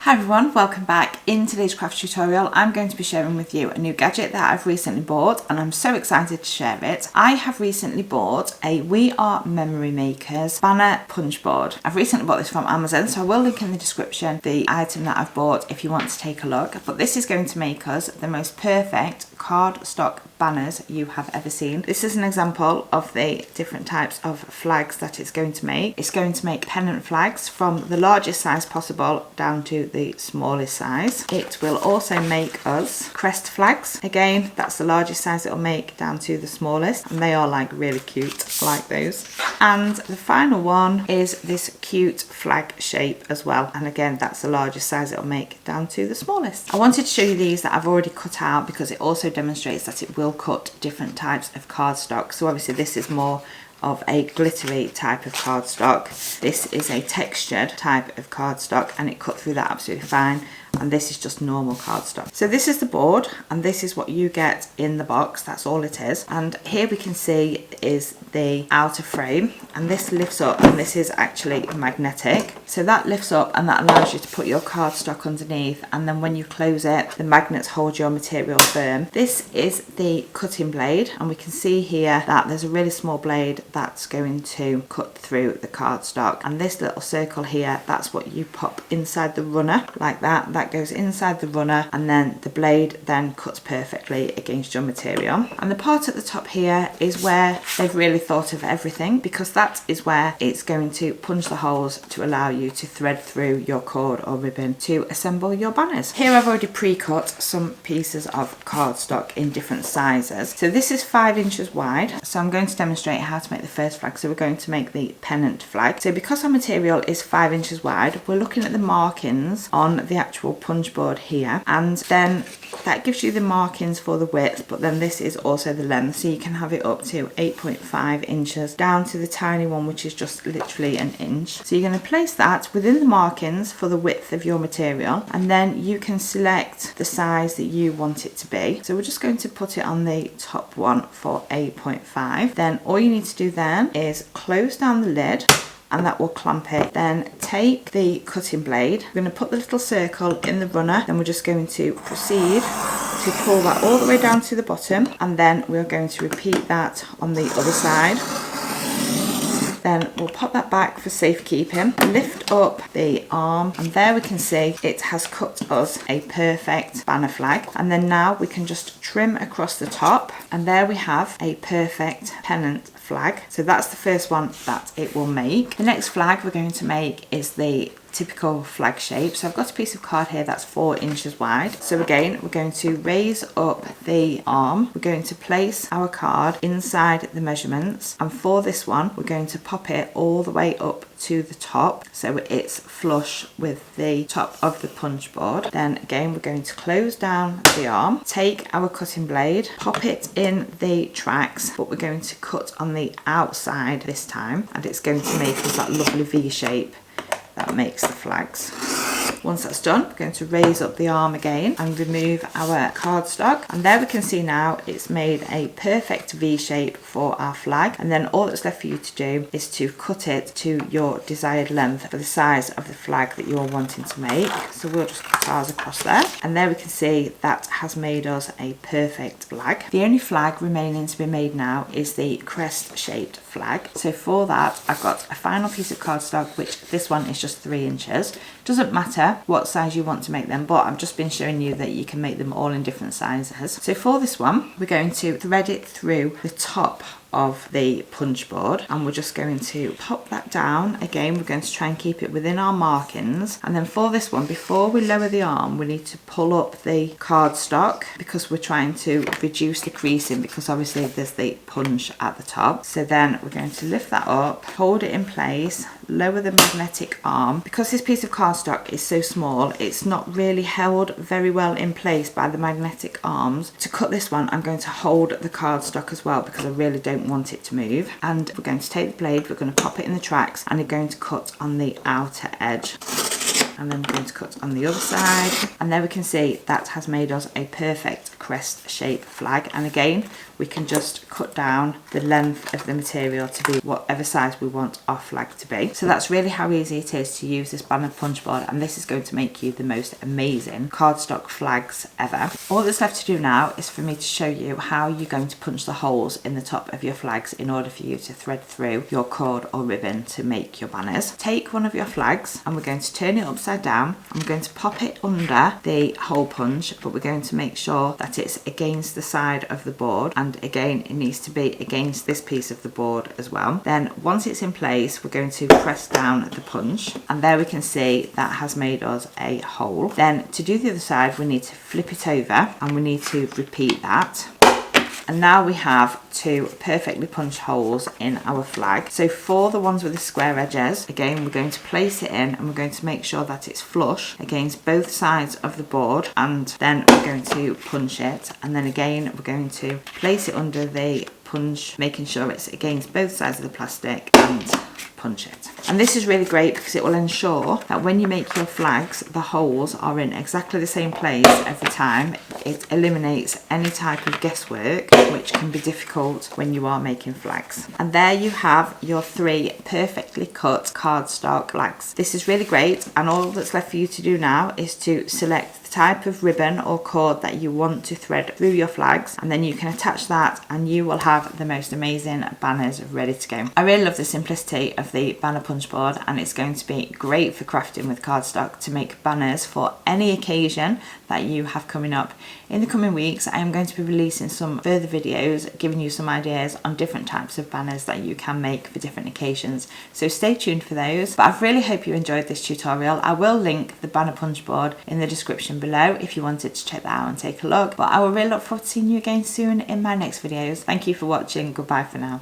Hi everyone, welcome back. In today's craft tutorial I'm going to be sharing with you a new gadget that I've recently bought and I'm so excited to share it. I have recently bought a We Are Memory Makers banner punch board. I've recently bought this from Amazon, so I will link in the description the item that I've bought if you want to take a look. But this is going to make us the most perfect cardstock banners you have ever seen. This is an example of the different types of flags that it's going to make. It's going to make pennant flags from the largest size possible down to the smallest size. It will also make us crest flags. Again, that's the largest size it'll make down to the smallest, and they are like really cute, like those. And the final one is this cute flag shape as well, and again that's the largest size it'll make down to the smallest. I wanted to show you these that I've already cut out because it also demonstrates that it will cut different types of cardstock. So obviously this is more of a glittery type of cardstock. This is a textured type of cardstock and it cut through that absolutely fine. And this is just normal cardstock. So this is the board and this is what you get in the box. That's all it is. And here we can see is the outer frame, and this lifts up, and this is actually magnetic. So that lifts up and that allows you to put your cardstock underneath, and then when you close it the magnets hold your material firm. This is the cutting blade, and we can see here that there's a really small blade that's going to cut through the cardstock, and this little circle here, that's what you pop inside the runner like that. That goes inside the runner, and then the blade then cuts perfectly against your material. And the part at the top here is where they've really thought of everything, because that is where it's going to punch the holes to allow you to thread through your cord or ribbon to assemble your banners. Here I've already pre-cut some pieces of cardstock in different sizes. So this is 5 inches wide, so I'm going to demonstrate how to make the first flag. So we're going to make the pennant flag. So because our material is 5 inches wide, we're looking at the markings on the actual punch board here, and then that gives you the markings for the width, but then this is also the length, so you can have it up to 8.5 inches down to the tiny one which is just literally an inch. So you're going to place that within the markings for the width of your material, and then you can select the size that you want it to be. So we're just going to put it on the top one for 8.5. Then all you need to do then is close down the lid, and that will clamp it. Then take the cutting blade, we're going to put the little circle in the runner, then we're just going to proceed to pull that all the way down to the bottom, and then we're going to repeat that on the other side. Then we'll pop that back for safekeeping, lift up the arm, and there we can see it has cut us a perfect banner flag. And then now we can just trim across the top, and there we have a perfect pennant flag. So that's the first one that it will make. The next flag we're going to make is the typical flag shape. So I've got a piece of card here that's 4 inches wide. So again, we're going to raise up the arm, we're going to place our card inside the measurements, and for this one we're going to pop it all the way up to the top so it's flush with the top of the punch board. Then again, we're going to close down the arm, take our cutting blade, pop it in the tracks, but we're going to cut on the outside this time, and it's going to make us that lovely V shape that makes the flags. Once that's done, we're going to raise up the arm again and remove our cardstock, and there we can see now it's made a perfect V shape for our flag. And then all that's left for you to do is to cut it to your desired length for the size of the flag that you're wanting to make. So we'll just cut ours across there, and there we can see that has made us a perfect flag. The only flag remaining to be made now is the crest shaped flag. So for that I've got a final piece of cardstock, which this one is just 3 inches. Doesn't matter what size you want to make them, but I've just been showing you that you can make them all in different sizes. So for this one we're going to thread it through the top of the punch board, and we're just going to pop that down. Again, we're going to try and keep it within our markings, and then for this one, before we lower the arm, we need to pull up the cardstock because we're trying to reduce the creasing, because obviously there's the punch at the top. So then we're going to lift that up, hold it in place, lower the magnetic arm. Because this piece of cardstock is so small, it's not really held very well in place by the magnetic arms. To cut this one, I'm going to hold the cardstock as well because I really don't want it to move. And we're going to take the blade, we're going to pop it in the tracks, and we're going to cut on the outer edge. And then we're going to cut on the other side, and there we can see that has made us a perfect crest shape flag. And again, we can just cut down the length of the material to be whatever size we want our flag to be. So that's really how easy it is to use this banner punch board, and this is going to make you the most amazing cardstock flags ever. All that's left to do now is for me to show you how you're going to punch the holes in the top of your flags in order for you to thread through your cord or ribbon to make your banners. Take one of your flags and we're going to turn it upside down, and we're going to pop it under the hole punch, but we're going to make sure that it's against the side of the board, and again it needs to be against this piece of the board as well. Then once it's in place, we're going to press down the punch, and there we can see that has made us a hole. Then to do the other side, we need to flip it over and we need to repeat that. And now we have two perfectly punched holes in our flag. So for the ones with the square edges, again, we're going to place it in and we're going to make sure that it's flush against both sides of the board, and then we're going to punch it. And then again, we're going to place it under the punch, making sure it's against both sides of the plastic, and punch it. And this is really great because it will ensure that when you make your flags, the holes are in exactly the same place every time. It eliminates any type of guesswork, which can be difficult when you are making flags. And there you have your 3 perfectly cut cardstock flags. This is really great, and all that's left for you to do now is to select type of ribbon or cord that you want to thread through your flags, and then you can attach that and you will have the most amazing banners ready to go. I really love the simplicity of the banner punch board, and it's going to be great for crafting with cardstock to make banners for any occasion that you have coming up. In the coming weeks, I am going to be releasing some further videos giving you some ideas on different types of banners that you can make for different occasions, so stay tuned for those. But I really hope you enjoyed this tutorial. I will link the banner punch board in the description below if you wanted to check that out and take a look. But I will really look forward to seeing you again soon in my next videos. Thank you for watching. Goodbye for now.